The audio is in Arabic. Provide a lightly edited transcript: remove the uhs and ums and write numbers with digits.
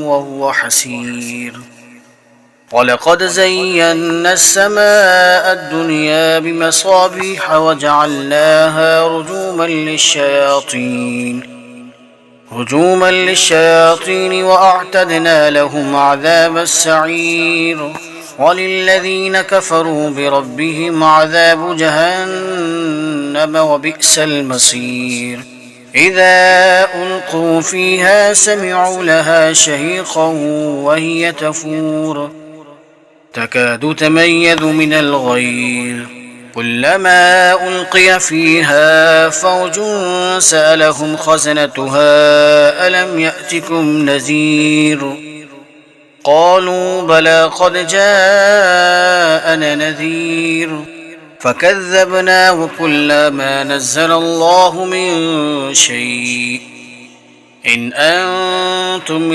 وهو حسير. ولقد زينا السماء الدنيا بمصابيح وجعلناها رجوما للشياطين وأعتدنا لهم عذاب السعير. وللذين كفروا بربهم عذاب جهنم وبئس المصير. إذا ألقوا فيها سمعوا لها شهيقا وهي تفور تكاد تميز من الغيظ كلما ألقي فيها فوج سألهم خزنتها ألم يأتكم نذير قالوا بلى قد جاءنا نذير فكذبنا وقلنا ما نزل الله من شيء إن أنتم